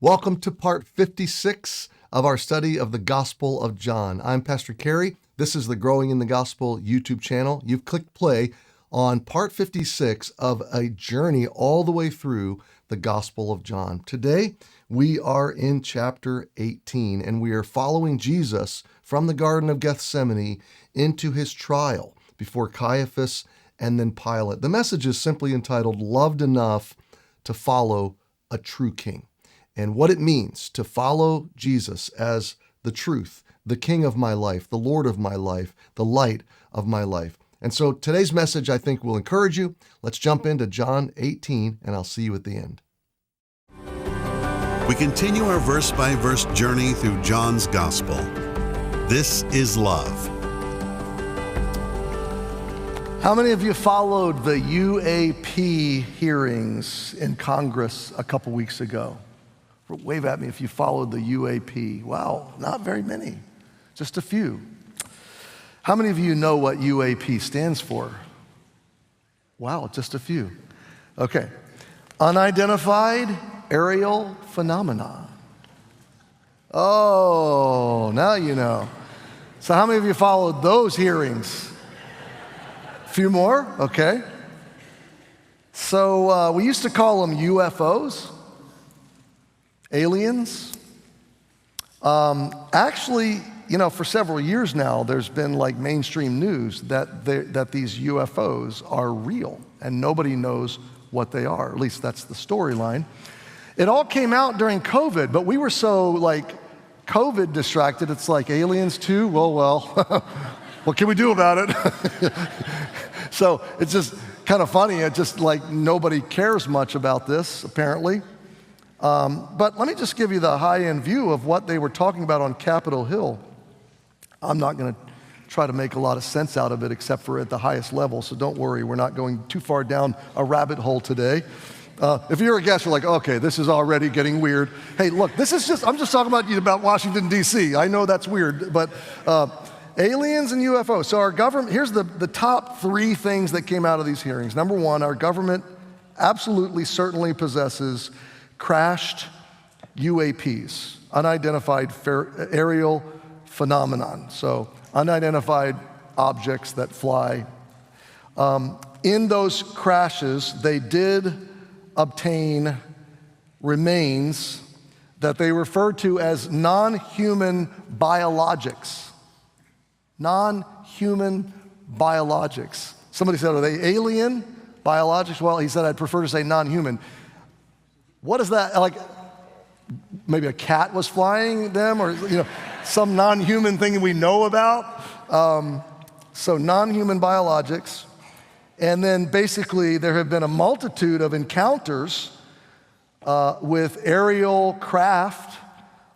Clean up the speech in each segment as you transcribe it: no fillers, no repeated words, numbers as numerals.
Welcome to part 56 of our study of the Gospel of John. I'm Pastor Cary. This is the Growing in the Gospel YouTube channel. You've clicked play on part 56 of a journey all the way through the Gospel of John. Today, we are in chapter 18, and we are following Jesus from the Garden of Gethsemane into his trial before Caiaphas and then Pilate. The message is simply entitled, Loved Enough to Follow a True King, and what it means to follow Jesus as the truth, the King of my life, the Lord of my life, the light of my life. And so today's message, I think, will encourage you. Let's jump into John 18, and I'll see you at the end. We continue our verse-by-verse journey through John's Gospel. This is love. How many of you followed the UAP hearings in Congress a couple weeks ago? Wave at me if you followed the UAP. Wow, not very many, just a few. How many of you know what UAP stands for? Wow, just a few. Okay, unidentified aerial phenomena. Oh, now you know. So how many of you followed those hearings? A few more, okay. So we used to call them UFOs. Aliens. Actually, for several years now, there's been like mainstream news that these UFOs are real and nobody knows what they are. At least that's the storyline. It all came out during COVID, but we were so like COVID distracted. It's like aliens too? Well, what can we do about it? So it's just kind of funny. It's just like nobody cares much about this, apparently. But let me just give you the high-end view of what they were talking about on Capitol Hill. I'm not going to try to make a lot of sense out of it except for at the highest level, so don't worry, we're not going too far down a rabbit hole today. If you're a guest, you're like, okay, this is already getting weird. Hey, look, I'm just talking about Washington, D.C. I know that's weird, but aliens and UFOs. So our government, here's the top three things that came out of these hearings. Number one, our government absolutely, certainly possesses crashed UAPs, unidentified aerial phenomenon. So unidentified objects that fly. In those crashes, they did obtain remains that they referred to as non-human biologics. Non-human biologics. Somebody said, are they alien biologics? Well, he said, I'd prefer to say non-human. What is that? Like, maybe a cat was flying them, or some non-human thing we know about. So non-human biologics. And then basically there have been a multitude of encounters with aerial craft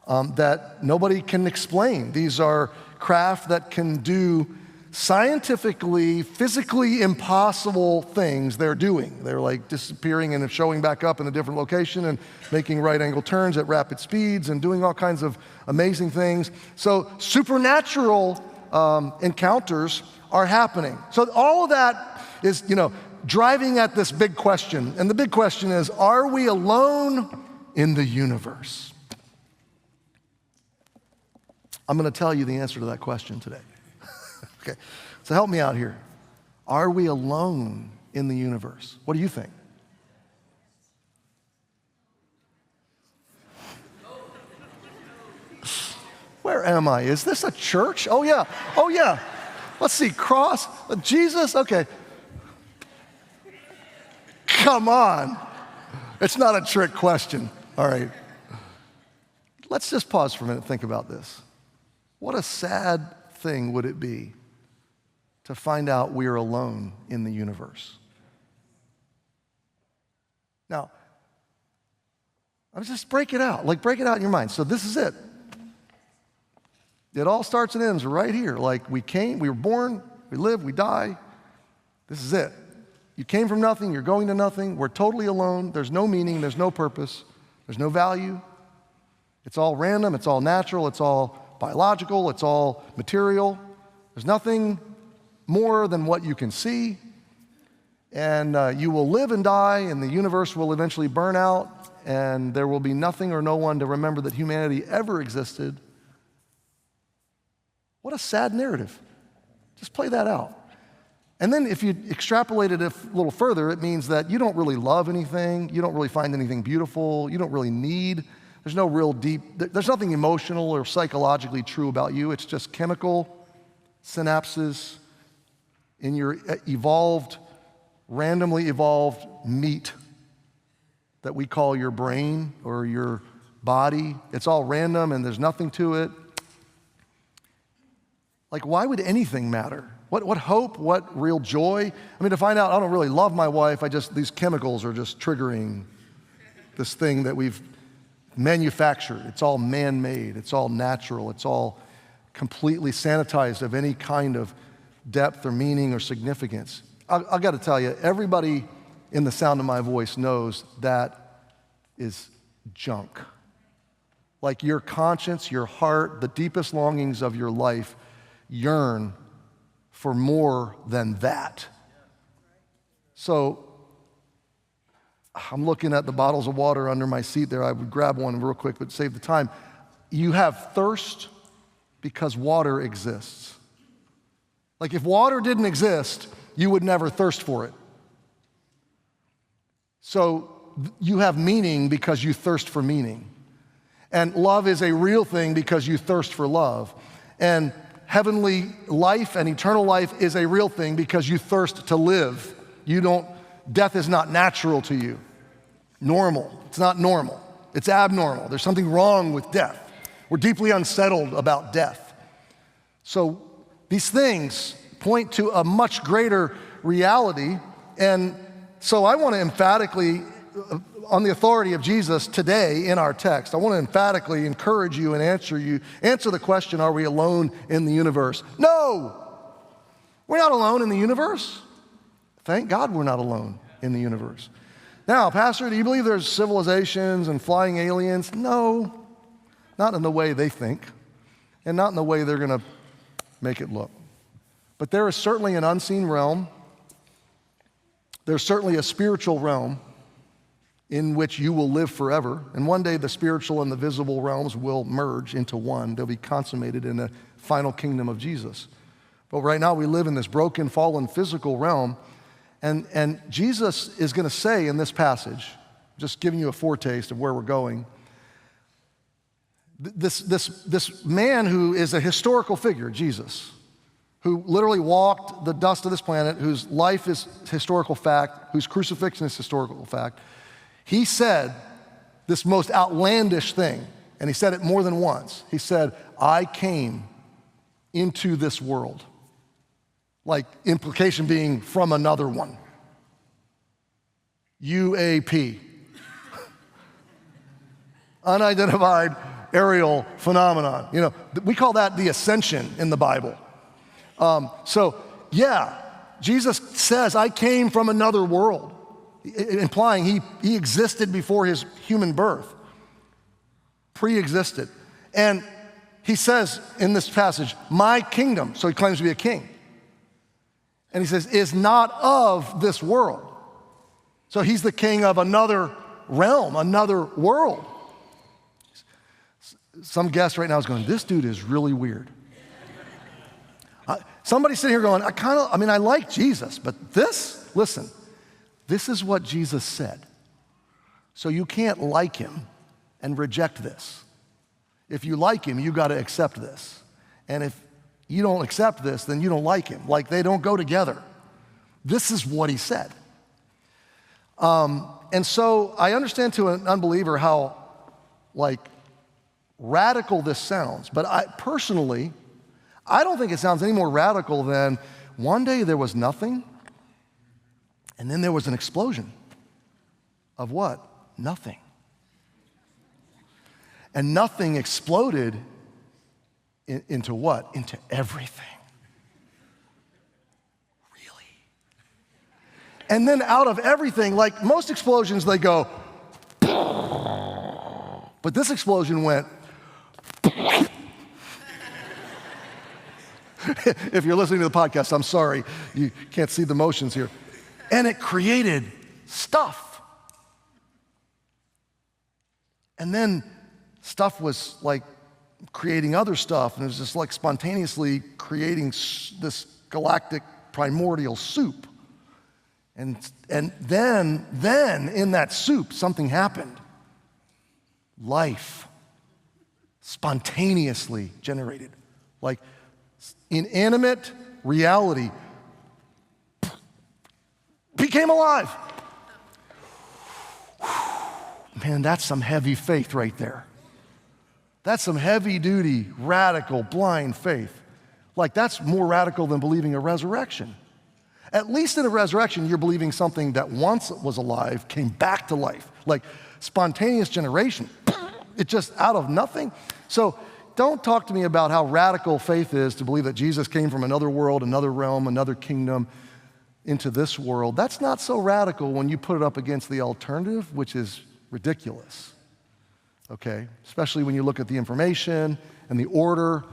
that nobody can explain. These are craft that can do scientifically, physically impossible things they're doing. They're like disappearing and showing back up in a different location and making right-angle turns at rapid speeds and doing all kinds of amazing things. So supernatural encounters are happening. So all of that is, driving at this big question. And the big question is, are we alone in the universe? I'm going to tell you the answer to that question today. Okay, so help me out here. Are we alone in the universe? What do you think? Where am I? Is this a church? Oh yeah. Let's see, cross, Jesus, okay. Come on. It's not a trick question. All right. Let's just pause for a minute and think about this. What a sad thing would it be to find out we're alone in the universe. Now, I'll just break it out. Break it out in your mind. So this is it. It all starts and ends right here. We were born, we live, we die. This is it. You came from nothing, you're going to nothing. We're totally alone. There's no meaning, there's no purpose, there's no value. It's all random, it's all natural, it's all biological, it's all material. There's nothing more than what you can see. And you will live and die, and the universe will eventually burn out, and there will be nothing or no one to remember that humanity ever existed. What a sad narrative. Just play that out. And then if you extrapolate it a little further, it means that you don't really love anything, you don't really find anything beautiful, you don't really need, there's no real deep, there's nothing emotional or psychologically true about you. It's just chemical synapses in your randomly evolved meat that we call your brain or your body. It's all random and there's nothing to it. Like, why would anything matter? What hope, what real joy? I mean, to find out I don't really love my wife, these chemicals are just triggering this thing that we've manufactured. It's all man-made, it's all natural, it's all completely sanitized of any kind of depth or meaning or significance. I've got to tell you, everybody in the sound of my voice knows that is junk. Like your conscience, your heart, the deepest longings of your life yearn for more than that. So I'm looking at the bottles of water under my seat there. I would grab one real quick, but save the time. You have thirst because water exists. Like if water didn't exist, you would never thirst for it. So you have meaning because you thirst for meaning. And love is a real thing because you thirst for love. And heavenly life and eternal life is a real thing because you thirst to live. Death is not natural to you. Normal. It's not normal. It's abnormal. There's something wrong with death. We're deeply unsettled about death. So these things point to a much greater reality. And so I want to emphatically, on the authority of Jesus today in our text, I want to emphatically encourage you and answer the question, are we alone in the universe? No! We're not alone in the universe. Thank God we're not alone in the universe. Now, Pastor, do you believe there's civilizations and flying aliens? No, not in the way they think, and not in the way they're going to make it look. But there is certainly an unseen realm. There's certainly a spiritual realm in which you will live forever. And one day the spiritual and the visible realms will merge into one. They'll be consummated in the final kingdom of Jesus. But right now we live in this broken, fallen, physical realm. And Jesus is going to say in this passage, just giving you a foretaste of where we're going, this man who is a historical figure, Jesus, who literally walked the dust of this planet, whose life is historical fact, whose crucifixion is historical fact, he said this most outlandish thing, and he said it more than once. He said, I came into this world. Like implication being from another one. UAP. Unidentified aerial phenomenon. You know, we call that the ascension in the Bible. Jesus says, I came from another world, implying he existed before his human birth, pre-existed. And he says in this passage, my kingdom, so he claims to be a king. And he says, is not of this world. So he's the king of another realm, another world. Some guest right now is going, this dude is really weird. Somebody sitting here going, I like Jesus, but this is what Jesus said. So you can't like him and reject this. If you like him, you got to accept this. And if you don't accept this, then you don't like him. Like they don't go together. This is what he said. And so I understand to an unbeliever how radical this sounds, but I don't think it sounds any more radical than one day there was nothing, and then there was an explosion of what? Nothing. And nothing exploded into what? Into everything. Really? And then out of everything, like most explosions, they go, but this explosion went, if you're listening to the podcast, I'm sorry, you can't see the motions here. And it created stuff. And then stuff was like creating other stuff, and it was just like spontaneously creating this galactic primordial soup. And then in that soup, something happened. Life spontaneously generated, like inanimate reality became alive. Man, that's some heavy faith right there. That's some heavy-duty, radical, blind faith. Like, that's more radical than believing a resurrection. At least in a resurrection, you're believing something that once was alive came back to life. Like spontaneous generation. It just out of nothing. So don't talk to me about how radical faith is to believe that Jesus came from another world, another realm, another kingdom into this world. That's not so radical when you put it up against the alternative, which is ridiculous. Okay? Especially when you look at the information and the order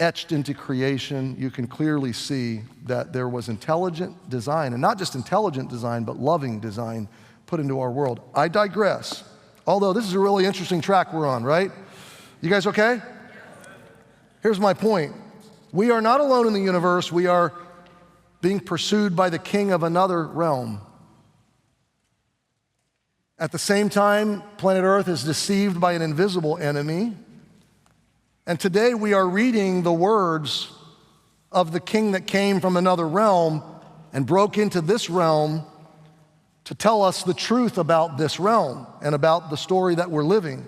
etched into creation, you can clearly see that there was intelligent design, and not just intelligent design, but loving design put into our world. I digress. Although this is a really interesting track we're on, right? You guys okay? Here's my point. We are not alone in the universe. We are being pursued by the king of another realm. At the same time, planet Earth is deceived by an invisible enemy. And today we are reading the words of the king that came from another realm and broke into this realm to tell us the truth about this realm and about the story that we're living.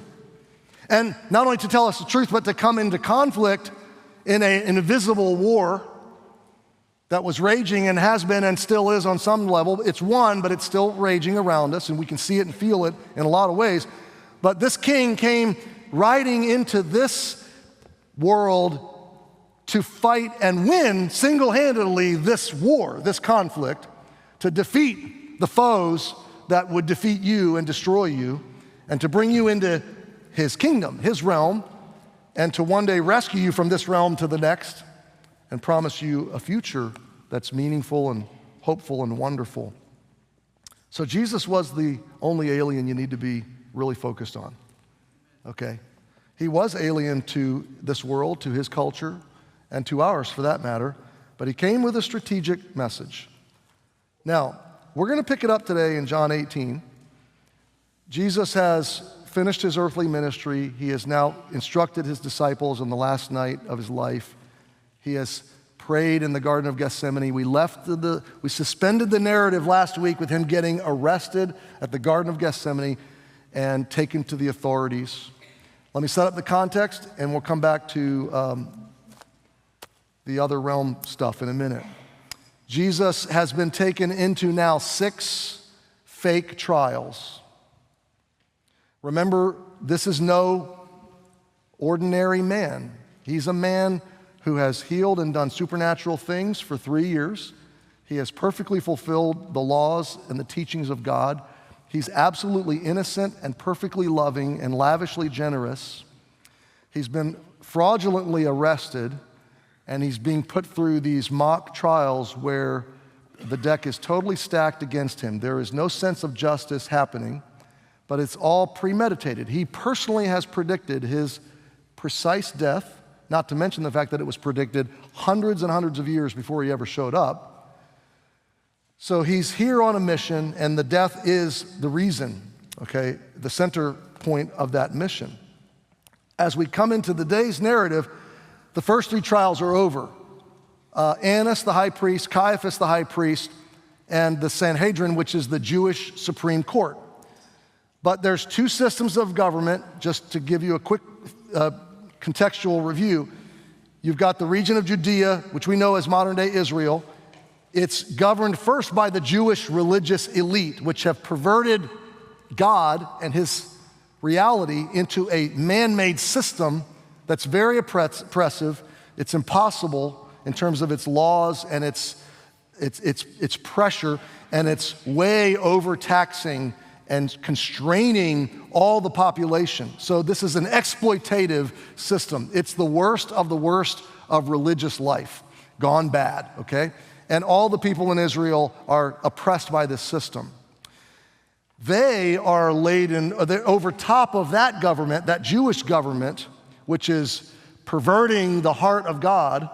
And not only to tell us the truth, but to come into conflict in an invisible war that was raging and has been and still is on some level. It's won, but it's still raging around us, and we can see it and feel it in a lot of ways. But this king came riding into this world to fight and win single-handedly this war, this conflict, to defeat the foes that would defeat you and destroy you, and to bring you into his kingdom, his realm, and to one day rescue you from this realm to the next and promise you a future that's meaningful and hopeful and wonderful. So Jesus was the only alien you need to be really focused on, okay? He was alien to this world, to his culture, and to ours for that matter, but he came with a strategic message. Now, we're going to pick it up today in John 18. Jesus has finished his earthly ministry. He has now instructed his disciples on the last night of his life. He has prayed in the Garden of Gethsemane. We suspended the narrative last week with him getting arrested at the Garden of Gethsemane and taken to the authorities. Let me set up the context, and we'll come back to the other realm stuff in a minute. Jesus has been taken into now 6 fake trials. Remember, this is no ordinary man. He's a man who has healed and done supernatural things for 3 years. He has perfectly fulfilled the laws and the teachings of God. He's absolutely innocent and perfectly loving and lavishly generous. He's been fraudulently arrested, and he's being put through these mock trials where the deck is totally stacked against him. There is no sense of justice happening, but it's all premeditated. He personally has predicted his precise death, not to mention the fact that it was predicted hundreds and hundreds of years before he ever showed up. So he's here on a mission, and the death is the reason, okay, the center point of that mission. As we come into the day's narrative, the first 3 trials are over. Annas, the high priest, Caiaphas, the high priest, and the Sanhedrin, which is the Jewish Supreme Court. But there's 2 systems of government, just to give you a quick contextual review. You've got the region of Judea, which we know as modern-day Israel. It's governed first by the Jewish religious elite, which have perverted God and his reality into a man-made system that's very oppressive. It's impossible in terms of its laws and its pressure, and it's way overtaxing and constraining all the population. So this is an exploitative system. It's the worst of religious life, gone bad, okay? And all the people in Israel are oppressed by this system. they are laden, they're over top of that government, that Jewish government, which is perverting the heart of God,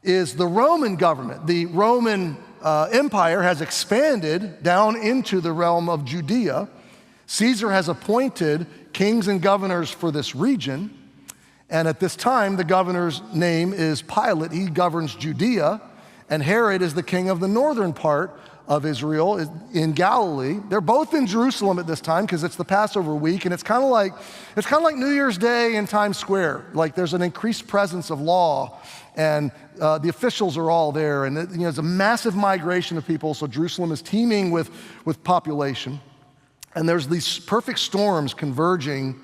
is the Roman government. The Roman Empire has expanded down into the realm of Judea. Caesar has appointed kings and governors for this region. And at this time, the governor's name is Pilate. He governs Judea. And Herod is the king of the northern part of Israel in Galilee. They're both in Jerusalem at this time because it's the Passover week, and it's kind of like New Year's Day in Times Square. Like there's an increased presence of law, and the officials are all there, and there's a massive migration of people. So Jerusalem is teeming with population, and there's these perfect storms converging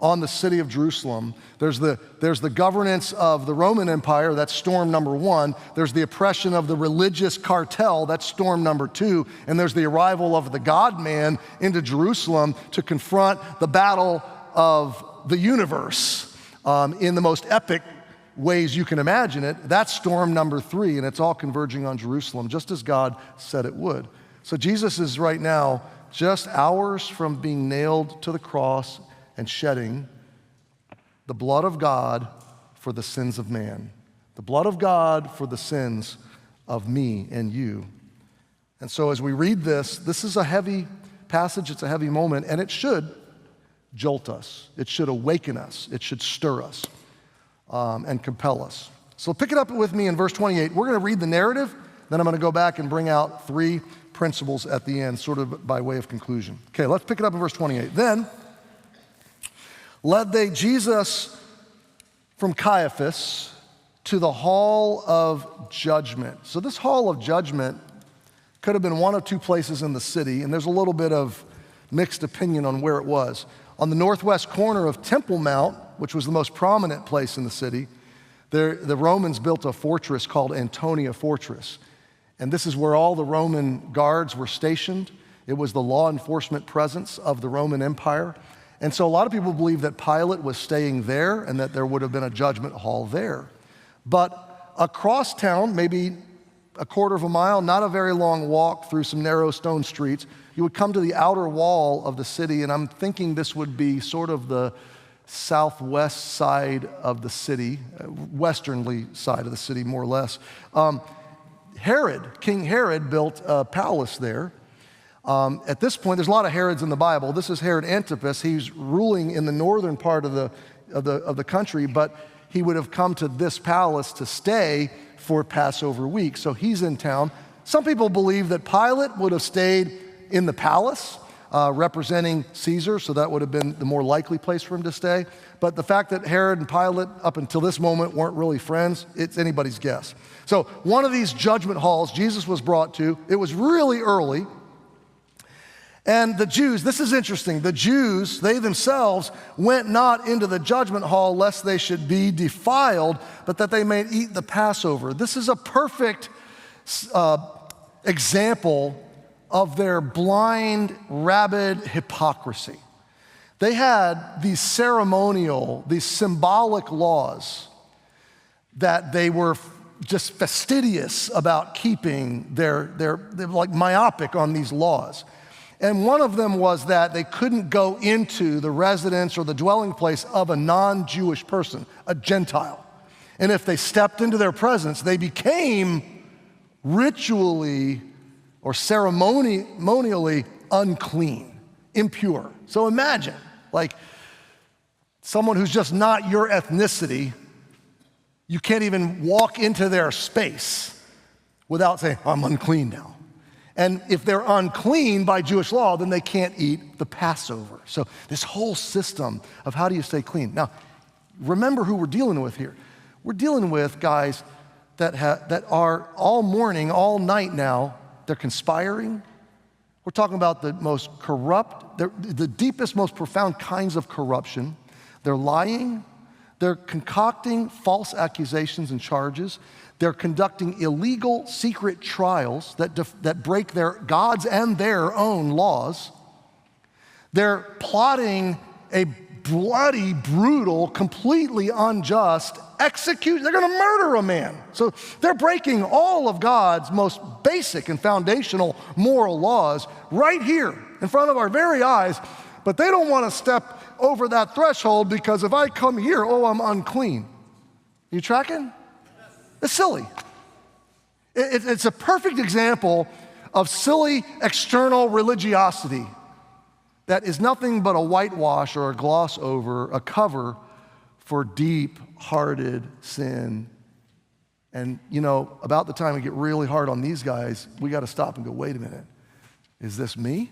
on the city of Jerusalem. There's the governance of the Roman Empire, that's storm number one. There's the oppression of the religious cartel, that's storm number two. And there's the arrival of the God-man into Jerusalem to confront the battle of the universe in the most epic ways you can imagine it. That's storm number three, and it's all converging on Jerusalem, just as God said it would. So Jesus is right now just hours from being nailed to the cross and shedding the blood of God for the sins of man. The blood of God for the sins of me and you. And so as we read this is a heavy passage, it's a heavy moment, and it should jolt us. It should awaken us. It should stir us and compel us. So pick it up with me in verse 28. We're going to read the narrative, then I'm going to go back and bring out three principles at the end, sort of by way of conclusion. Okay, let's pick it up in verse 28. Then led they Jesus from Caiaphas to the hall of judgment. So this hall of judgment could have been one of two places in the city, and there's a little bit of mixed opinion on where it was. On the northwest corner of Temple Mount, which was the most prominent place in the city, the Romans built a fortress called Antonia Fortress. And this is where all the Roman guards were stationed. It was the law enforcement presence of the Roman Empire. And so a lot of people believe that Pilate was staying there and that there would have been a judgment hall there. But across town, maybe a quarter of a mile, not a very long walk through some narrow stone streets, you would come to the outer wall of the city, and I'm thinking this would be sort of the southwest side of the city, westernly side of the city, more or less. King Herod built a palace there. At this point, there's a lot of Herods in the Bible. This is Herod Antipas. He's ruling in the northern part of the country, but he would have come to this palace to stay for Passover week. So he's in town. Some people believe that Pilate would have stayed in the palace, representing Caesar, so that would have been the more likely place for him to stay. But the fact that Herod and Pilate, up until this moment, weren't really friends, it's anybody's guess. So one of these judgment halls Jesus was brought to. It was really early. And the Jews, this is interesting, the Jews, they themselves went not into the judgment hall lest they should be defiled, but that they may eat the Passover. This is a perfect example of their blind, rabid hypocrisy. They had these ceremonial, these symbolic laws that they were just fastidious about keeping. They're like myopic on these laws. And one of them was that they couldn't go into the residence or the dwelling place of a non-Jewish person, a Gentile. And if they stepped into their presence, they became ritually or ceremonially unclean, impure. So imagine, like, someone who's just not your ethnicity, you can't even walk into their space without saying, I'm unclean now. And if they're unclean by Jewish law, then they can't eat the Passover. So this whole system of how do you stay clean. Now, remember who we're dealing with here. We're dealing with guys that are all morning, all night now, they're conspiring. We're talking about the most corrupt, the deepest, most profound kinds of corruption. They're lying. They're concocting false accusations and charges. They're conducting illegal secret trials that break their God's and their own laws. They're plotting a bloody, brutal, completely unjust execution. They're going to murder a man. So they're breaking all of God's most basic and foundational moral laws right here in front of our very eyes, but they don't want to step over that threshold because if I come here, oh, I'm unclean. You tracking? It's silly. It's a perfect example of silly external religiosity that is nothing but a whitewash or a gloss over, a cover for deep-hearted sin. And, about the time we get really hard on these guys, we got to stop and go, wait a minute. Is this me?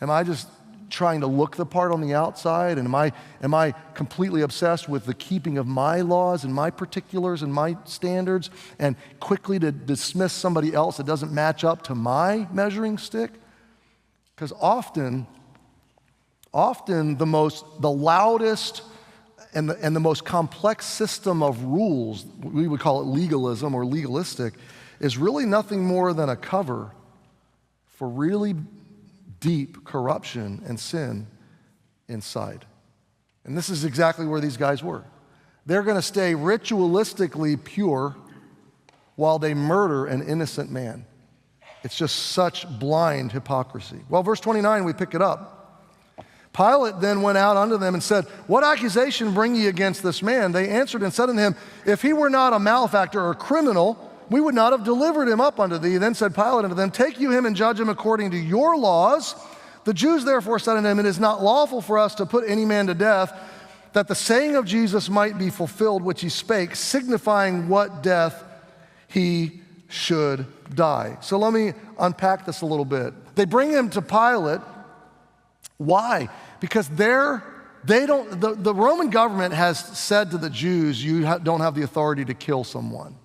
Am I just trying to look the part on the outside? And am I completely obsessed with the keeping of my laws and my particulars and my standards and quickly to dismiss somebody else that doesn't match up to my measuring stick? Because often the loudest and the most complex system of rules, we would call it legalism or legalistic, is really nothing more than a cover for really deep corruption and sin inside. And this is exactly where these guys were. They're going to stay ritualistically pure while they murder an innocent man. It's just such blind hypocrisy. Well, verse 29, we pick it up. Pilate then went out unto them and said, what accusation bring ye against this man? They answered and said unto him, if he were not a malefactor or a criminal, we would not have delivered him up unto thee. Then said Pilate unto them, take you him and judge him according to your laws. The Jews therefore said unto him, it is not lawful for us to put any man to death, that the saying of Jesus might be fulfilled, which he spake, signifying what death he should die. So let me unpack this a little bit. They bring him to Pilate. Why? Because the Roman government has said to the Jews, you don't have the authority to kill someone.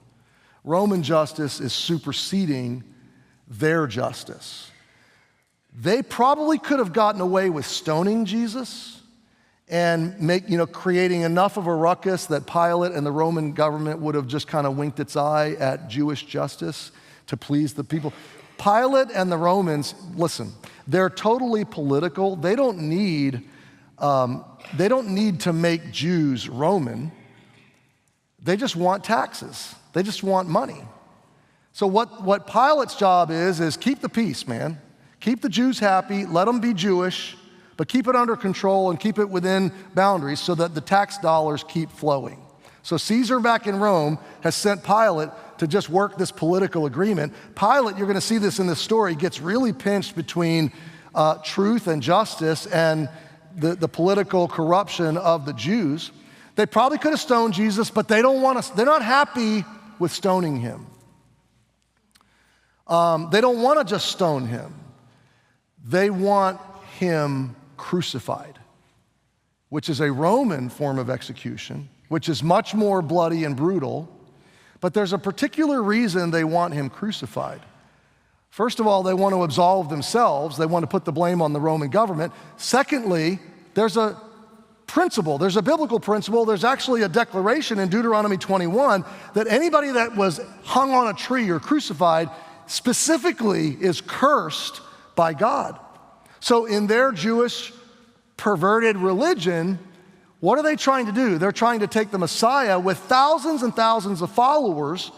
Roman justice is superseding their justice. They probably could have gotten away with stoning Jesus and creating enough of a ruckus that Pilate and the Roman government would have just kind of winked its eye at Jewish justice to please the people. Pilate and the Romans, listen, they're totally political. They don't need to make Jews Roman. They just want taxes. They just want money. So what Pilate's job is keep the peace, man. Keep the Jews happy, let them be Jewish, but keep it under control and keep it within boundaries so that the tax dollars keep flowing. So Caesar back in Rome has sent Pilate to just work this political agreement. Pilate, you're going to see this in this story, gets really pinched between truth and justice and the political corruption of the Jews. They probably could have stoned Jesus, but they're not happy with stoning him. They don't want to just stone him. They want him crucified, which is a Roman form of execution, which is much more bloody and brutal. But there's a particular reason they want him crucified. First of all, they want to absolve themselves. They want to put the blame on the Roman government. Secondly, there's a principle. There's a biblical principle. There's actually a declaration in Deuteronomy 21 that anybody that was hung on a tree or crucified specifically is cursed by God. So in their Jewish perverted religion, what are they trying to do? They're trying to take the Messiah with thousands and thousands of followers,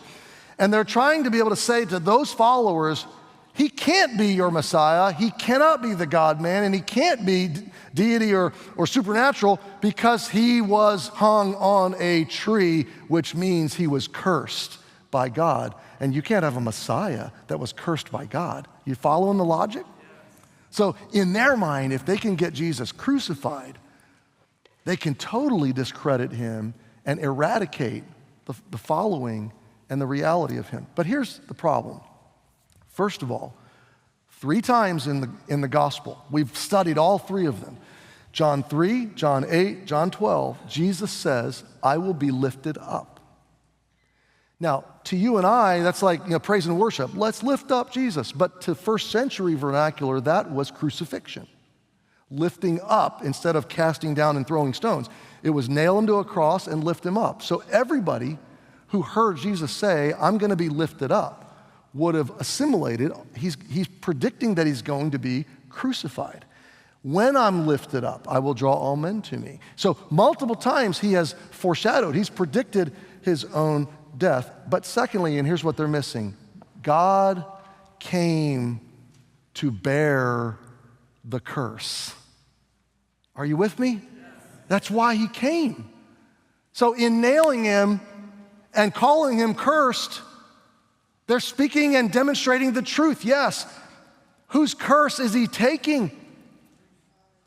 and they're trying to be able to say to those followers, he can't be your Messiah, he cannot be the God-man, and he can't be deity or supernatural because he was hung on a tree, which means he was cursed by God. And you can't have a Messiah that was cursed by God. You following the logic? So in their mind, if they can get Jesus crucified, they can totally discredit him and eradicate the following and the reality of him. But here's the problem. First of all, 3 times in the gospel, we've studied all 3 of them. John 3, John 8, John 12, Jesus says, I will be lifted up. Now, to you and I, that's like praise and worship. Let's lift up Jesus. But to first century vernacular, that was crucifixion. Lifting up instead of casting down and throwing stones. It was nail him to a cross and lift him up. So everybody who heard Jesus say, I'm going to be lifted up, would have assimilated. He's predicting that he's going to be crucified. When I'm lifted up, I will draw all men to me. So multiple times he has foreshadowed, he's predicted his own death. But secondly, and here's what they're missing, God came to bear the curse. Are you with me? That's why he came. So in nailing him and calling him cursed, they're speaking and demonstrating the truth. Yes. Whose curse is he taking?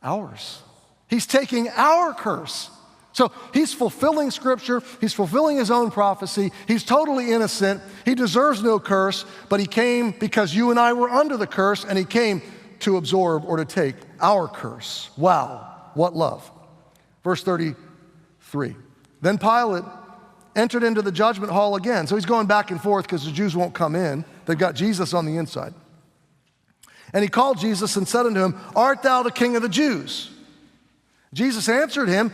Ours. He's taking our curse. So he's fulfilling Scripture. He's fulfilling his own prophecy. He's totally innocent. He deserves no curse, but he came because you and I were under the curse, and he came to absorb or to take our curse. Wow, what love. Verse 33. Then Pilate entered into the judgment hall again. So he's going back and forth because the Jews won't come in. They've got Jesus on the inside. And he called Jesus and said unto him, Art thou the King of the Jews? Jesus answered him,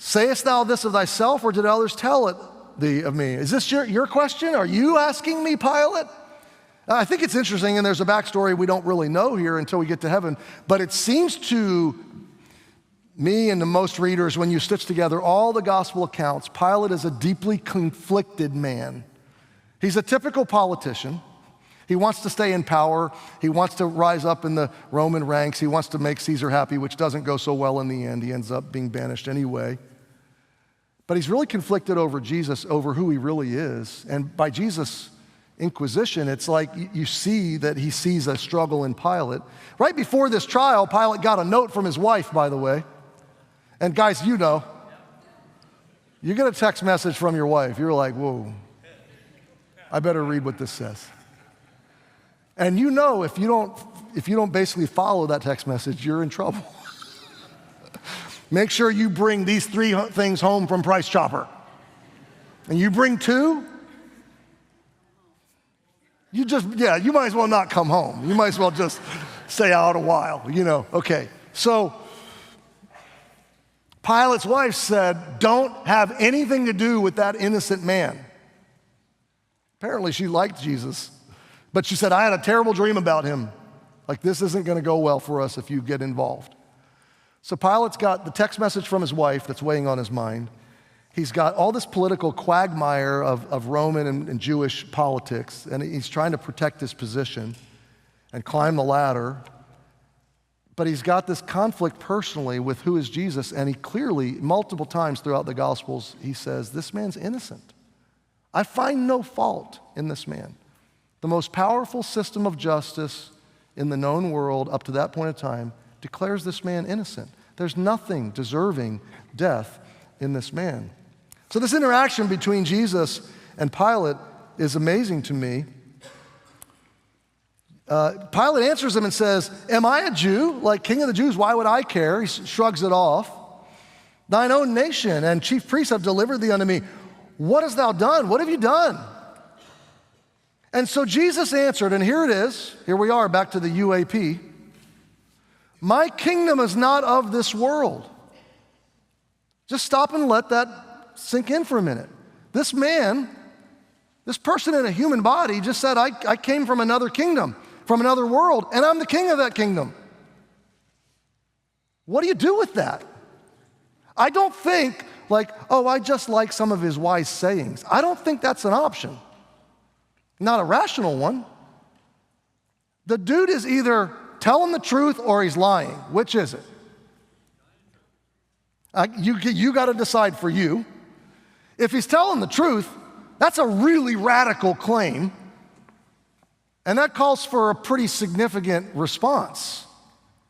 Sayest thou this of thyself, or did others tell it thee of me? Is this your question? Are you asking me, Pilate? I think it's interesting, and there's a backstory we don't really know here until we get to heaven, but it seems to me and to most readers, when you stitch together all the gospel accounts, Pilate is a deeply conflicted man. He's a typical politician. He wants to stay in power. He wants to rise up in the Roman ranks. He wants to make Caesar happy, which doesn't go so well in the end. He ends up being banished anyway. But he's really conflicted over Jesus, over who he really is. And by Jesus' inquisition, it's like you see that he sees a struggle in Pilate. Right before this trial, Pilate got a note from his wife, by the way. And guys, you know, you get a text message from your wife. You're like, whoa, I better read what this says. And you know if you don't basically follow that text message, you're in trouble. Make sure you bring these 3 things home from Price Chopper. And you bring 2, you might as well not come home. You might as well just stay out a while, Okay, so Pilate's wife said, don't have anything to do with that innocent man. Apparently she liked Jesus. But she said, I had a terrible dream about him. Like, this isn't going to go well for us if you get involved. So Pilate's got the text message from his wife that's weighing on his mind. He's got all this political quagmire of Roman and Jewish politics, and he's trying to protect his position and climb the ladder. But he's got this conflict personally with who is Jesus, and he clearly, multiple times throughout the Gospels, he says, this man's innocent. I find no fault in this man. The most powerful system of justice in the known world up to that point in time declares this man innocent. There's nothing deserving death in this man. So this interaction between Jesus and Pilate is amazing to me. Pilate answers him and says, am I a Jew? Like, King of the Jews, why would I care? He shrugs it off. Thine own nation and chief priests have delivered thee unto me. What hast thou done? What have you done? And so Jesus answered, and here it is. Here we are, back to the UAP. My kingdom is not of this world. Just stop and let that sink in for a minute. This man, this person in a human body just said, I came from another kingdom, from another world, and I'm the king of that kingdom. What do you do with that? I don't think like, I just like some of his wise sayings. I don't think that's an option. Not a rational one. The dude is either telling the truth or he's lying. Which is it? You got to decide for you. If he's telling the truth, that's a really radical claim, and that calls for a pretty significant response.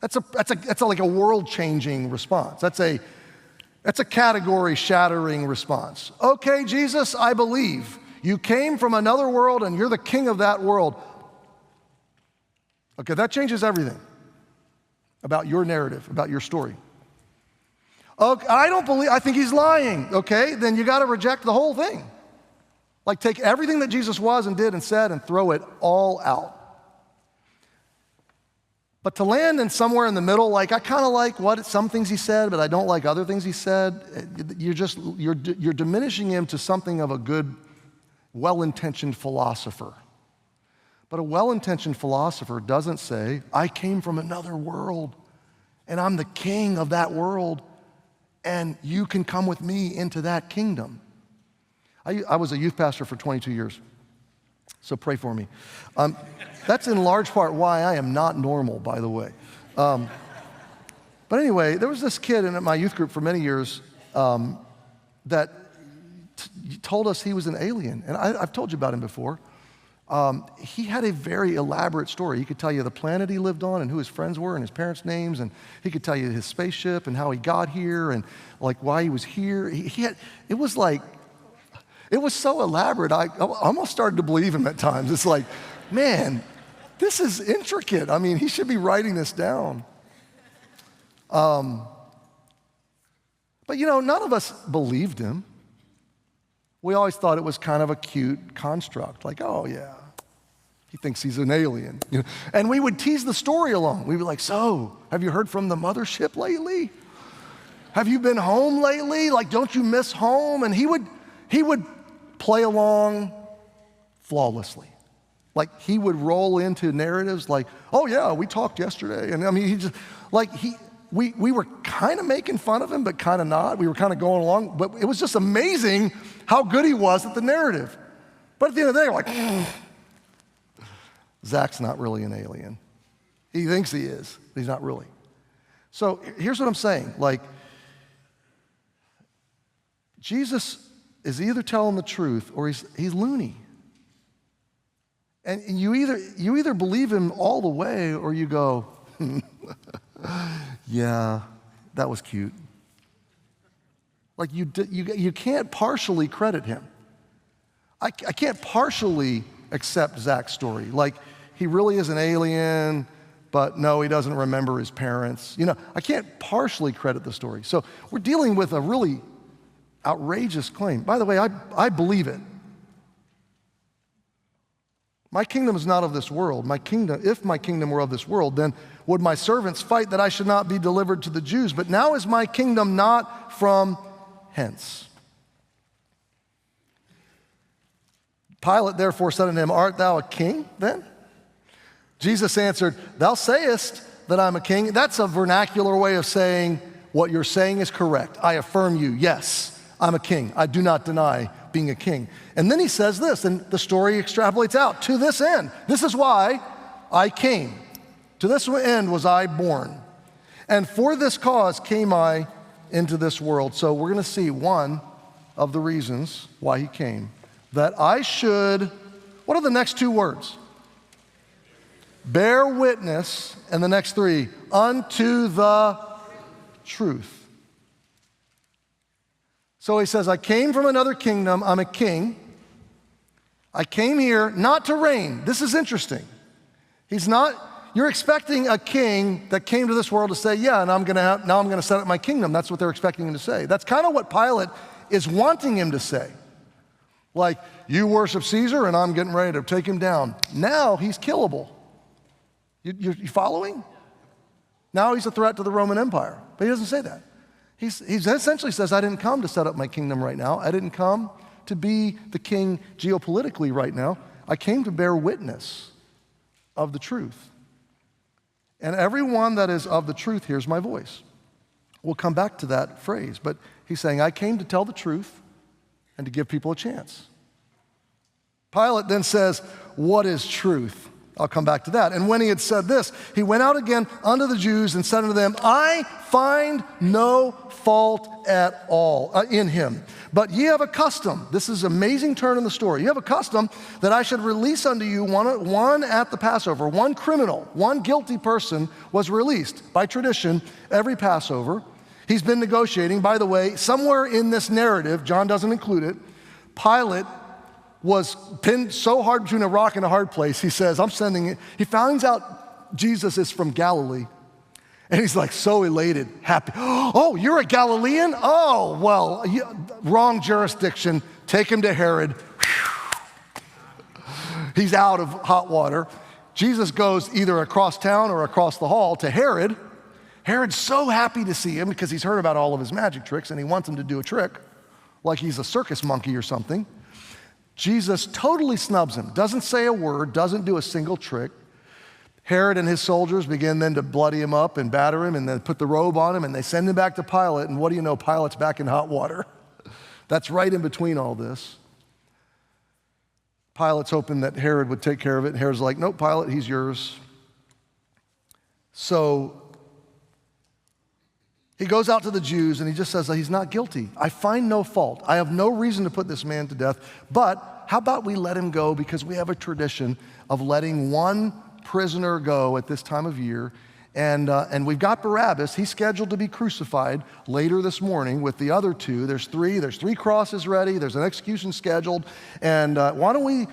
That's like a world-changing response. That's a category-shattering response. Okay, Jesus, I believe. You came from another world and you're the king of that world. Okay, that changes everything about your narrative, about your story. Okay, I think he's lying. Okay, then you got to reject the whole thing. Like, take everything that Jesus was and did and said and throw it all out. But to land in somewhere in the middle, like, I kind of like some things he said, but I don't like other things he said, you're diminishing him to something of a good, well-intentioned philosopher. But a well-intentioned philosopher doesn't say, I came from another world, and I'm the king of that world, and you can come with me into that kingdom. I was a youth pastor for 22 years, so pray for me. That's in large part why I am not normal, by the way. But anyway, there was this kid in my youth group for many years that told us he was an alien. And I've told you about him before. He had a very elaborate story. He could tell you the planet he lived on and who his friends were and his parents' names, and he could tell you his spaceship and how he got here and like why he was here. It was so elaborate. I almost started to believe him at times. It's like, man, this is intricate. I mean, he should be writing this down. But none of us believed him. We always thought it was kind of a cute construct, like, oh yeah, he thinks he's an alien. And we would tease the story along. We'd be like, so, have you heard from the mothership lately? Have you been home lately? Like, don't you miss home? And he would play along flawlessly. Like, he would roll into narratives like, oh yeah, we talked yesterday. And I mean, we were kind of making fun of him, but kind of not. We were kind of going along, but it was just amazing how good he was at the narrative. But at the end of the day, we're like, Zach's not really an alien. He thinks he is, but he's not really. So here's what I'm saying. Like, Jesus is either telling the truth or he's loony. And you either believe him all the way or you go, yeah, that was cute. Like you can't partially credit him. I can't partially accept Zach's story. Like he really is an alien, but no, he doesn't remember his parents. I can't partially credit the story. So we're dealing with a really outrageous claim. By the way, I believe it. My kingdom is not of this world. If my kingdom were of this world, then would my servants fight that I should not be delivered to the Jews? But now is my kingdom not from hence. Pilate therefore said unto him, art thou a king then? Jesus answered, thou sayest that I'm a king. That's a vernacular way of saying what you're saying is correct. I affirm you, yes, I'm a king. I do not deny being a king. And then he says this, and the story extrapolates out, to this end. This is why I came. To this end was I born. And for this cause came I into this world. So we're going to see one of the reasons why he came. That I should, what are the next two words? Bear witness, and the next three, unto the truth. So he says, I came from another kingdom, I'm a king. I came here not to reign. This is interesting. You're expecting a king that came to this world to say, yeah, and now I'm going to set up my kingdom. That's what they're expecting him to say. That's kind of what Pilate is wanting him to say. Like, you worship Caesar and I'm getting ready to take him down. Now he's killable. You following? Now he's a threat to the Roman Empire. But he doesn't say that. He essentially says, I didn't come to set up my kingdom right now. I didn't come to be the king geopolitically right now. I came to bear witness of the truth. And everyone that is of the truth hears my voice. We'll come back to that phrase, but he's saying, I came to tell the truth and to give people a chance. Pilate then says, what is truth? I'll come back to that. And when he had said this, he went out again unto the Jews and said unto them, I find no fault at all in him. But ye have a custom, this is an amazing turn in the story. You have a custom that I should release unto you one at the Passover. One criminal, one guilty person was released by tradition every Passover. He's been negotiating. By the way, somewhere in this narrative, John doesn't include it, Pilate was pinned so hard between a rock and a hard place, he says, I'm sending it. He finds out Jesus is from Galilee. And he's like so elated, happy. Oh, you're a Galilean? Oh, well, wrong jurisdiction. Take him to Herod. He's out of hot water. Jesus goes either across town or across the hall to Herod. Herod's so happy to see him because he's heard about all of his magic tricks and he wants him to do a trick, like he's a circus monkey or something. Jesus totally snubs him, doesn't say a word, doesn't do a single trick. Herod and his soldiers begin then to bloody him up and batter him and then put the robe on him and they send him back to Pilate. And what do you know? Pilate's back in hot water. That's right in between all this. Pilate's hoping that Herod would take care of it. And Herod's like, nope, Pilate, he's yours. So He goes out to the Jews and he just says that he's not guilty. I find no fault. I have no reason to put this man to death, but how about we let him go, because we have a tradition of letting one prisoner go at this time of year. And we've got Barabbas. He's scheduled to be crucified later this morning with the other two. There's three crosses ready. There's an execution scheduled. And why don't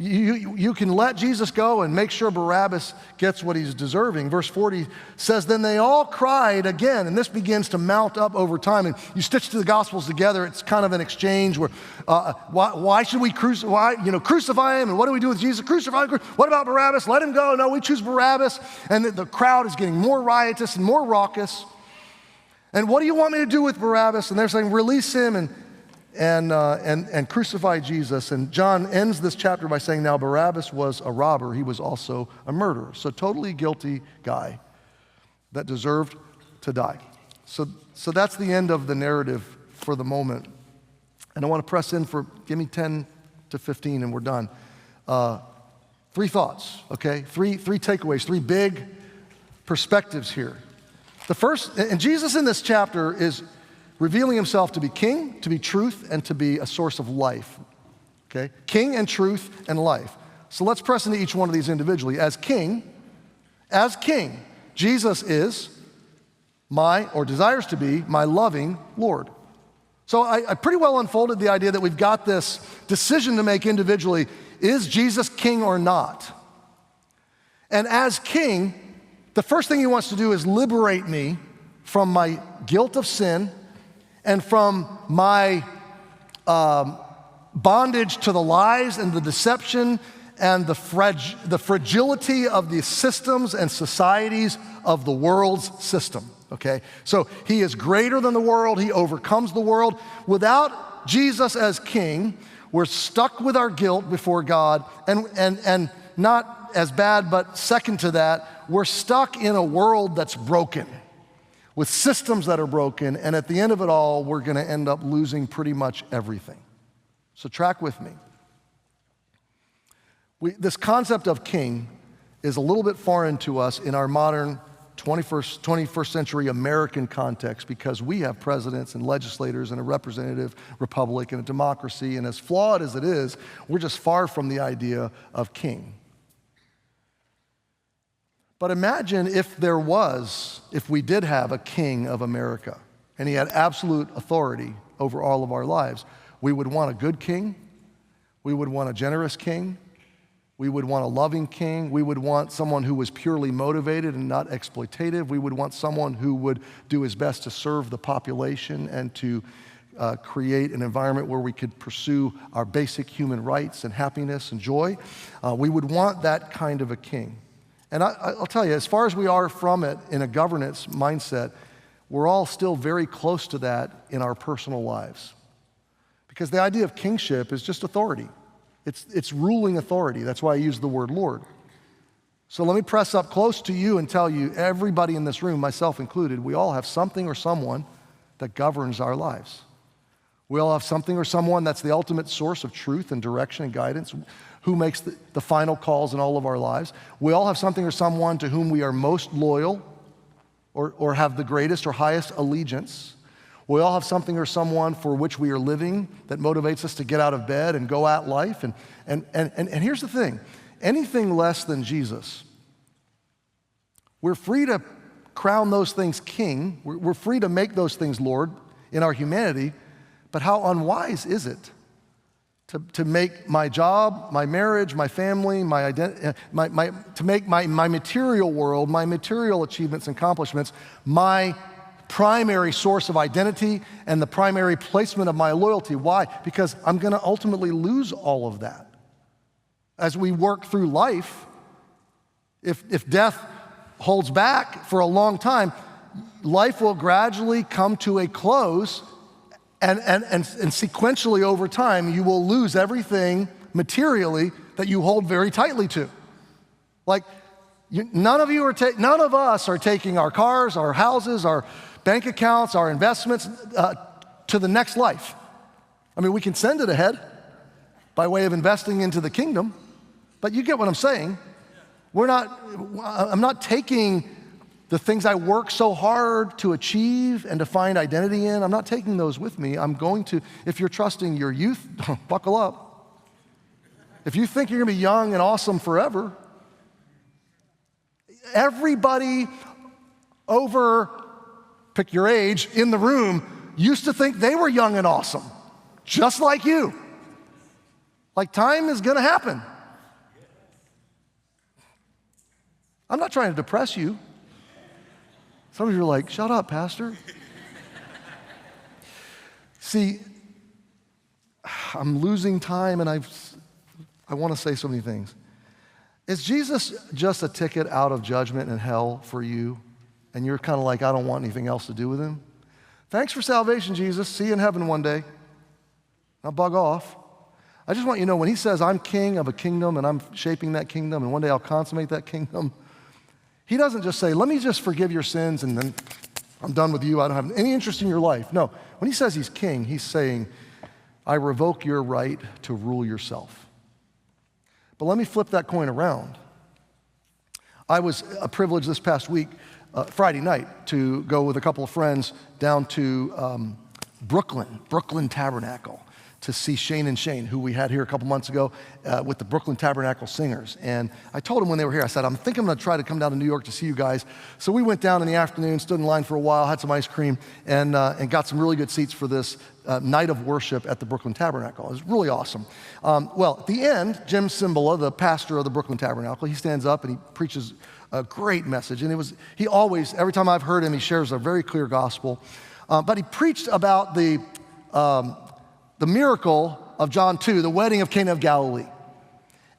you can let Jesus go and make sure Barabbas gets what he's deserving. Verse 40 says, then they all cried again, and this begins to mount up over time. And you stitch the Gospels together, it's kind of an exchange where, why should we crucify him? And what do we do with Jesus? Crucify him. What about Barabbas? Let him go. No, we choose Barabbas. And the crowd is getting more riotous and more raucous. And what do you want me to do with Barabbas? And they're saying, release him and crucify Jesus. And John ends this chapter by saying, now Barabbas was a robber. He was also a murderer. So totally guilty guy that deserved to die. So that's the end of the narrative for the moment. And I want to press in give me 10 to 15 and we're done. 3 thoughts, okay? Three takeaways, 3 big perspectives here. The first, and Jesus in this chapter is revealing himself to be king, to be truth, and to be a source of life, okay? King and truth and life. So let's press into each one of these individually. As king, Jesus is desires to be my loving Lord. So I pretty well unfolded the idea that we've got this decision to make individually. Is Jesus king or not? And as king, the first thing he wants to do is liberate me from my guilt of sin and from my bondage to the lies and the deception and the fragility of the systems and societies of the world's system, okay? So he is greater than the world. He overcomes the world. Without Jesus as king, we're stuck with our guilt before God, and not as bad, but second to that, we're stuck in a world that's broken, with systems that are broken, and at the end of it all, we're gonna end up losing pretty much everything. So track with me. This concept of king is a little bit foreign to us in our modern 21st century American context, because we have presidents and legislators and a representative republic and a democracy, and as flawed as it is, we're just far from the idea of king. But imagine if we did have a king of America and he had absolute authority over all of our lives. We would want a good king. We would want a generous king. We would want a loving king. We would want someone who was purely motivated and not exploitative. We would want someone who would do his best to serve the population and to create an environment where we could pursue our basic human rights and happiness and joy. We would want that kind of a king. And I'll tell you, as far as we are from it in a governance mindset, we're all still very close to that in our personal lives. Because the idea of kingship is just authority. It's ruling authority. That's why I use the word Lord. So let me press up close to you and tell you, everybody in this room, myself included, we all have something or someone that governs our lives. We all have something or someone that's the ultimate source of truth and direction and guidance, who makes the final calls in all of our lives. We all have something or someone to whom we are most loyal or have the greatest or highest allegiance. We all have something or someone for which we are living that motivates us to get out of bed and go at life. And here's the thing, anything less than Jesus, we're free to crown those things king. We're free to make those things Lord in our humanity, but how unwise is it to make my job, my marriage, my family, my identity, to make my material world, my material achievements and accomplishments, my primary source of identity and the primary placement of my loyalty. Why? Because I'm gonna ultimately lose all of that. As we work through life, if death holds back for a long time, life will gradually come to a close. And sequentially over time, you will lose everything materially that you hold very tightly to. Like, none of us are taking our cars, our houses, our bank accounts, our investments to the next life. I mean, we can send it ahead by way of investing into the kingdom, but you get what I'm saying. I'm not taking The things I work so hard to achieve and to find identity in, I'm not taking those with me. I'm going to, if you're trusting your youth, buckle up. If you think you're gonna be young and awesome forever, everybody over, pick your age, in the room used to think they were young and awesome, just like you. Like time is gonna happen. I'm not trying to depress you. Some of you are like, shut up, Pastor. See, I'm losing time and I want to say so many things. Is Jesus just a ticket out of judgment and hell for you? And you're kind of like, I don't want anything else to do with him? Thanks for salvation, Jesus. See you in heaven one day. Now bug off. I just want you to know when he says I'm king of a kingdom and I'm shaping that kingdom and one day I'll consummate that kingdom, he doesn't just say, let me just forgive your sins and then I'm done with you. I don't have any interest in your life. No, when he says he's king, he's saying, I revoke your right to rule yourself. But let me flip that coin around. I was privileged this past week, Friday night, to go with a couple of friends down to Brooklyn Tabernacle, to see Shane and Shane, who we had here a couple months ago with the Brooklyn Tabernacle Singers. And I told them when they were here, I said, I'm thinking I'm gonna try to come down to New York to see you guys. So we went down in the afternoon, stood in line for a while, had some ice cream, and got some really good seats for this night of worship at the Brooklyn Tabernacle. It was really awesome. Well, at the end, Jim Cymbala, the pastor of the Brooklyn Tabernacle, he stands up and he preaches a great message. And he always, every time I've heard him, he shares a very clear gospel. But he preached about the miracle of John 2, the wedding of Cana of Galilee.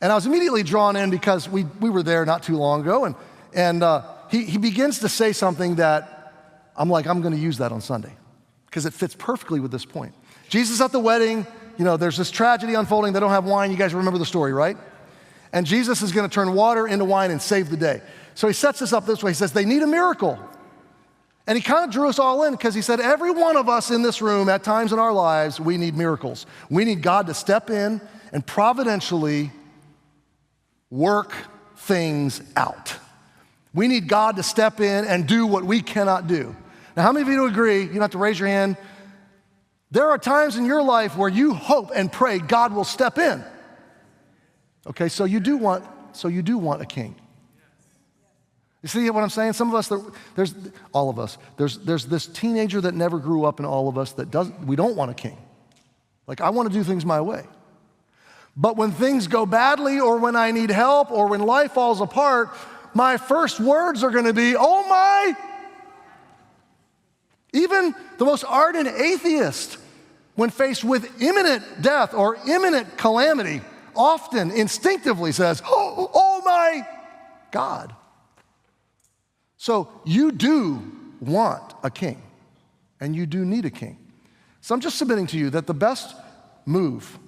And I was immediately drawn in because we were there not too long ago, and he begins to say something that I'm like, I'm gonna use that on Sunday, because it fits perfectly with this point. Jesus at the wedding, there's this tragedy unfolding, they don't have wine, you guys remember the story, right? And Jesus is gonna turn water into wine and save the day. So he sets this up this way, he says, they need a miracle. And he kind of drew us all in because he said, every one of us in this room at times in our lives, we need miracles. We need God to step in and providentially work things out. We need God to step in and do what we cannot do. Now, how many of you agree, you don't have to raise your hand, there are times in your life where you hope and pray God will step in. Okay, so you do want a king. You see what I'm saying? Some of us, all of us, there's this teenager that never grew up in all of us we don't want a king. Like, I want to do things my way. But when things go badly, or when I need help, or when life falls apart, my first words are going to be, oh my. Even the most ardent atheist, when faced with imminent death or imminent calamity, often instinctively says, oh my God. So you do want a king, and you do need a king. So I'm just submitting to you that the best move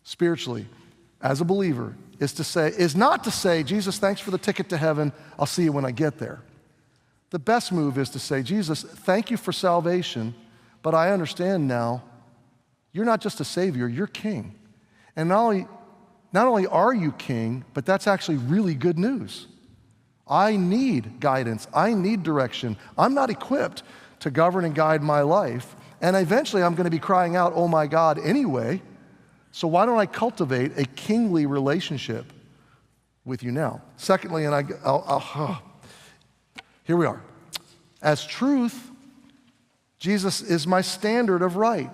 spiritually as a believer is not to say, Jesus, thanks for the ticket to heaven, I'll see you when I get there. The best move is to say, Jesus, thank you for salvation, but I understand now you're not just a savior, you're king. And not only are you king, but that's actually really good news. I need guidance. I need direction. I'm not equipped to govern and guide my life. And eventually I'm going to be crying out, oh my God, anyway. So why don't I cultivate a kingly relationship with you now? Secondly, and here we are. As truth, Jesus is my standard of right.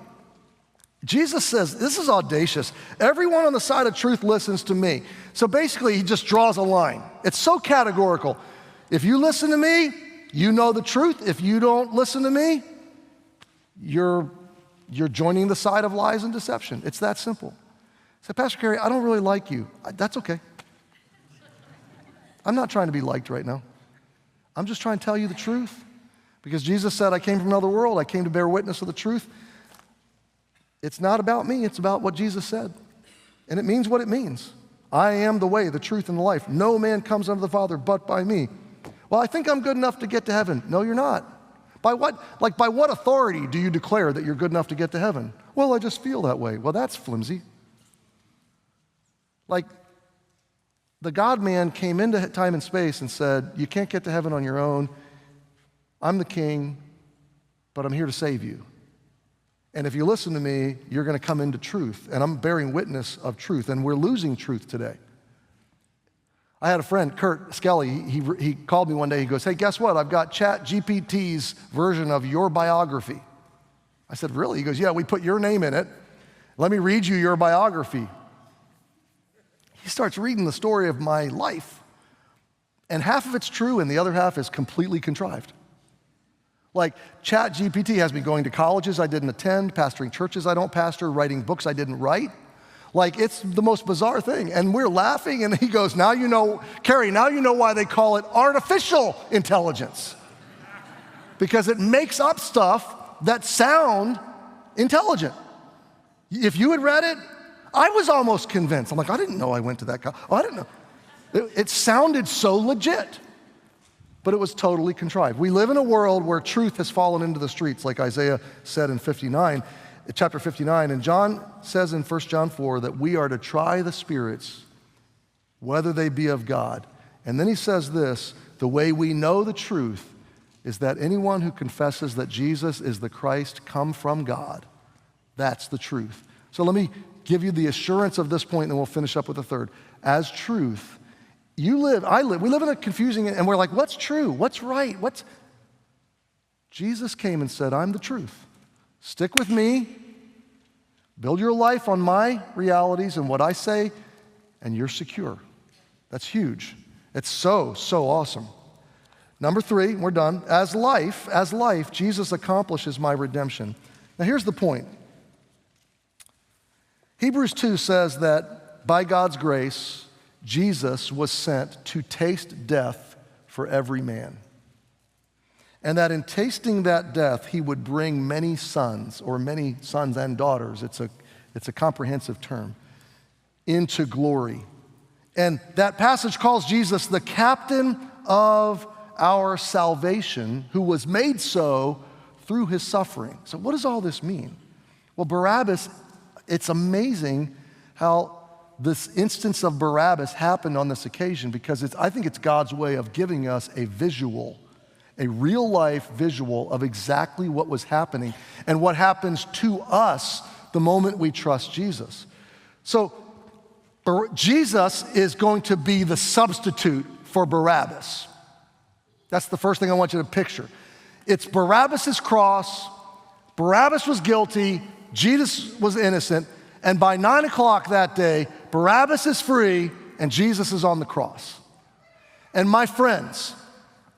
Jesus says, this is audacious. Everyone on the side of truth listens to me. So basically, he just draws a line. It's so categorical. If you listen to me, you know the truth. If you don't listen to me, you're joining the side of lies and deception. It's that simple. So, Pastor Cary, I don't really like you. That's okay. I'm not trying to be liked right now. I'm just trying to tell you the truth. Because Jesus said, I came from another world. I came to bear witness of the truth. It's not about me, it's about what Jesus said. And it means what it means. I am the way, the truth, and the life. No man comes unto the Father but by me. Well, I think I'm good enough to get to heaven. No, you're not. By what authority do you declare that you're good enough to get to heaven? Well, I just feel that way. Well, that's flimsy. Like, the God-man came into time and space and said, you can't get to heaven on your own. I'm the king, but I'm here to save you. And if you listen to me, you're going to come into truth. And I'm bearing witness of truth. And we're losing truth today. I had a friend, Kurt Skelly, he called me one day. He goes, hey, guess what? I've got ChatGPT's version of your biography. I said, really? He goes, yeah, we put your name in it. Let me read you your biography. He starts reading the story of my life. And half of it's true and the other half is completely contrived. Like ChatGPT has me going to colleges I didn't attend, pastoring churches I don't pastor, writing books I didn't write. Like, it's the most bizarre thing. And we're laughing, and he goes, now you know, Cary, now you know why they call it artificial intelligence. Because it makes up stuff that sound intelligent. If you had read it, I was almost convinced. I'm like, I didn't know I went to that college. Oh, I didn't know. It sounded so legit. But it was totally contrived. We live in a world where truth has fallen into the streets, like Isaiah said in chapter 59. And John says in 1 John 4 that we are to try the spirits, whether they be of God. And then he says this, the way we know the truth is that anyone who confesses that Jesus is the Christ come from God. That's the truth. So let me give you the assurance of this point, and then we'll finish up with the third. As truth, we live in a confusing, and we're like, what's true? What's right? Jesus came and said, I'm the truth. Stick with me. Build your life on my realities and what I say, and you're secure. That's huge. It's so, so awesome. Number 3, we're done. As life, Jesus accomplishes my redemption. Now here's the point. Hebrews 2 says that by God's grace, Jesus was sent to taste death for every man. And that in tasting that death, he would bring many sons, or many sons and daughters, it's a comprehensive term, into glory. And that passage calls Jesus the captain of our salvation, who was made so through his suffering. So what does all this mean? Well, Barabbas, it's amazing how this instance of Barabbas happened on this occasion, because I think it's God's way of giving us a visual, a real-life visual of exactly what was happening and what happens to us the moment we trust Jesus. So Jesus is going to be the substitute for Barabbas. That's the first thing I want you to picture. It's Barabbas' cross. Barabbas was guilty. Jesus was innocent. And by 9 o'clock that day, Barabbas is free and Jesus is on the cross. And my friends,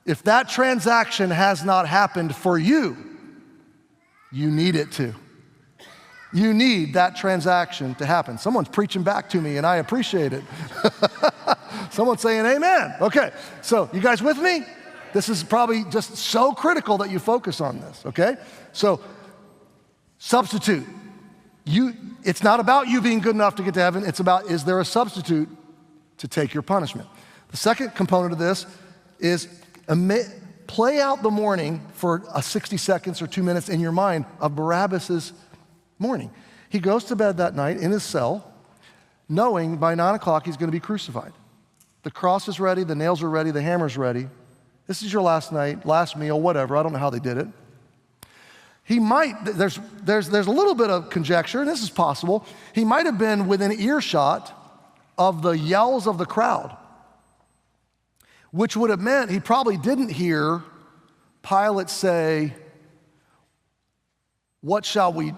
if that transaction has not happened for you, you need it to. You need that transaction to happen. Someone's preaching back to me and I appreciate it. Someone's saying amen. Okay, so you guys with me? This is probably just so critical that you focus on this, okay? So, substitute. It's not about you being good enough to get to heaven. It's about, is there a substitute to take your punishment? The second component of this is play out the morning for 60 seconds or 2 minutes in your mind of Barabbas' morning. He goes to bed that night in his cell, knowing by 9 o'clock he's going to be crucified. The cross is ready, the nails are ready, the hammer's ready. This is your last night, last meal, whatever. I don't know how they did it. He might, there's a little bit of conjecture, and this is possible. He might have been within earshot of the yells of the crowd, which would have meant he probably didn't hear Pilate say, what shall we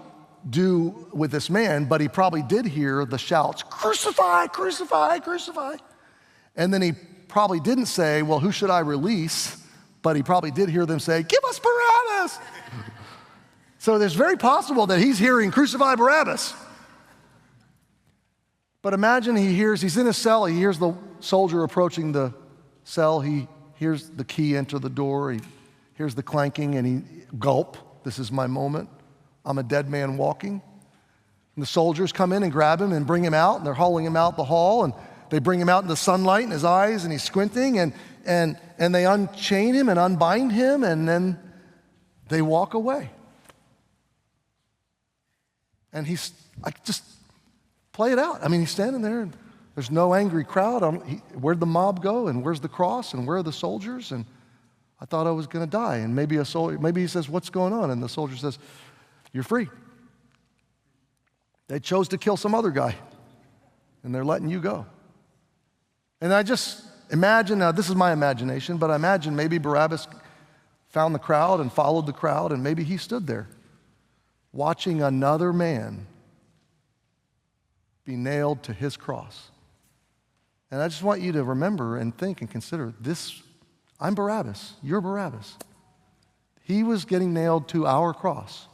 do with this man? But he probably did hear the shouts, crucify, crucify, crucify. And then he probably didn't say, well, who should I release? But he probably did hear them say, give us Barabbas. So it's very possible that he's hearing crucify Barabbas. But imagine he's in his cell, he hears the soldier approaching the cell, he hears the key enter the door, he hears the clanking, and he gulp, this is my moment. I'm a dead man walking. And the soldiers come in and grab him and bring him out, and they're hauling him out the hall, and they bring him out in the sunlight in his eyes, and he's squinting, and they unchain him and unbind him, and then they walk away. And just play it out. I mean, he's standing there, and there's no angry crowd. Where'd the mob go, and where's the cross, and where are the soldiers? And I thought I was going to die. And maybe he says, what's going on? And the soldier says, you're free. They chose to kill some other guy, and they're letting you go. And I just imagine, now this is my imagination, but I imagine maybe Barabbas found the crowd and followed the crowd, and maybe he stood there watching another man be nailed to his cross. And I just want you to remember and think and consider this. I'm Barabbas. You're Barabbas. He was getting nailed to our cross.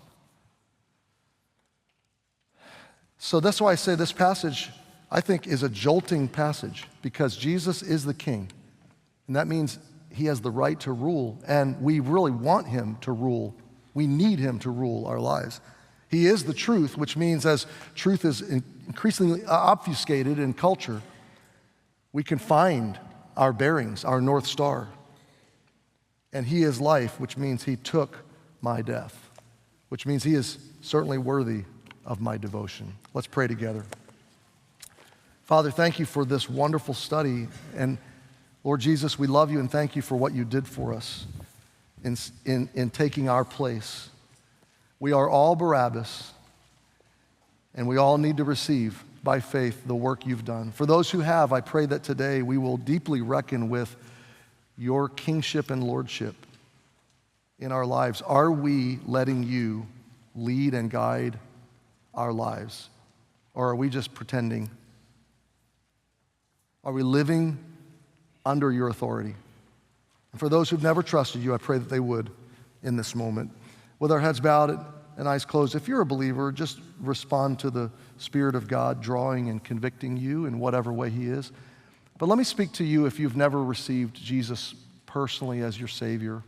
So that's why I say this passage, I think, is a jolting passage, because Jesus is the king. And that means he has the right to rule, and we really want him to rule. We need him to rule our lives. He is the truth, which means as truth is increasingly obfuscated in culture, we can find our bearings, our North Star. And he is life, which means he took my death, which means he is certainly worthy of my devotion. Let's pray together. Father, thank you for this wonderful study. And Lord Jesus, we love you and thank you for what you did for us in taking our place. We are all Barabbas, and we all need to receive by faith the work you've done. For those who have, I pray that today we will deeply reckon with your kingship and lordship in our lives. Are we letting you lead and guide our lives? Or are we just pretending? Are we living under your authority? And for those who've never trusted you, I pray that they would in this moment. With our heads bowed and eyes closed, if you're a believer, just respond to the Spirit of God drawing and convicting you in whatever way he is. But let me speak to you if you've never received Jesus personally as your Savior.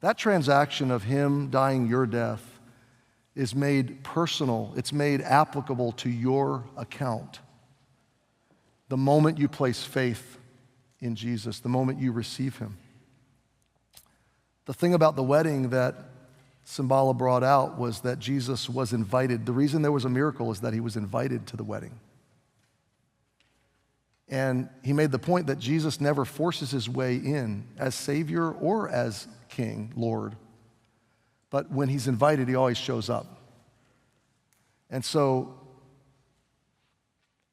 That transaction of him dying your death is made personal. It's made applicable to your account. The moment you place faith in Jesus, the moment you receive him. The thing about the wedding that Simbala brought out was that Jesus was invited. The reason there was a miracle is that he was invited to the wedding. And he made the point that Jesus never forces his way in as Savior or as King, Lord. But when he's invited, he always shows up. And so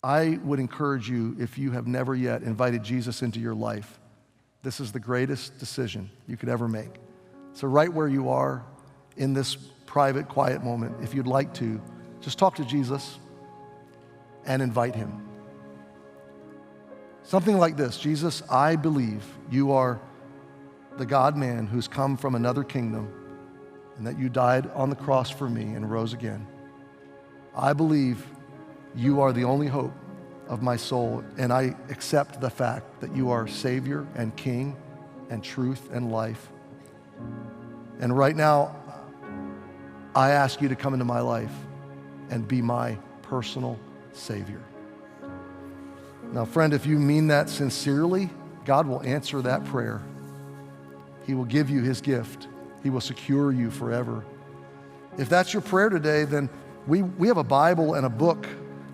I would encourage you, if you have never yet invited Jesus into your life, this is the greatest decision you could ever make. So right where you are in this private, quiet moment, if you'd like to, just talk to Jesus and invite him. Something like this: Jesus, I believe you are the God-man who's come from another kingdom and that you died on the cross for me and rose again. I believe you are the only hope of my soul, and I accept the fact that you are Savior and King and truth and life. And right now, I ask you to come into my life and be my personal Savior. Now, friend, if you mean that sincerely, God will answer that prayer. He will give you his gift. He will secure you forever. If that's your prayer today, then we have a Bible and a book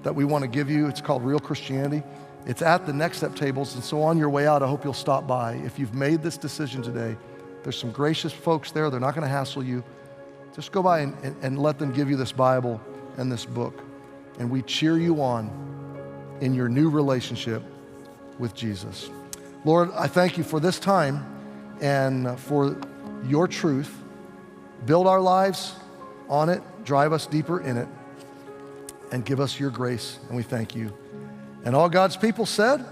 that we want to give you. It's called Real Christianity. It's at the Next Step tables, and so on your way out, I hope you'll stop by. If you've made this decision today, there's some gracious folks there. They're not going to hassle you. Just go by and let them give you this Bible and this book. And we cheer you on in your new relationship with Jesus. Lord, I thank you for this time and for your truth. Build our lives on it, drive us deeper in it, and give us your grace, and we thank you. And all God's people said?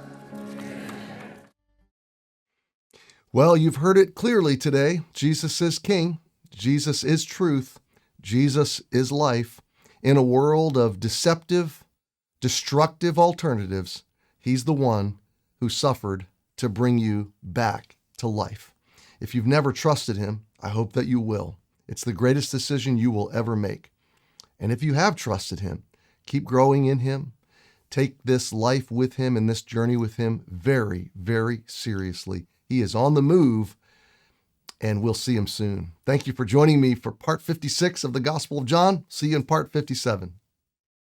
Well, you've heard it clearly today. Jesus is King. Jesus is truth. Jesus is life. In a world of deceptive, destructive alternatives, he's the one who suffered to bring you back to life. If you've never trusted him, I hope that you will. It's the greatest decision you will ever make. And if you have trusted him, keep growing in him. Take this life with him and this journey with him very, very seriously. He is on the move, and we'll see him soon. Thank you for joining me for part 56 of the Gospel of John. See you in part 57.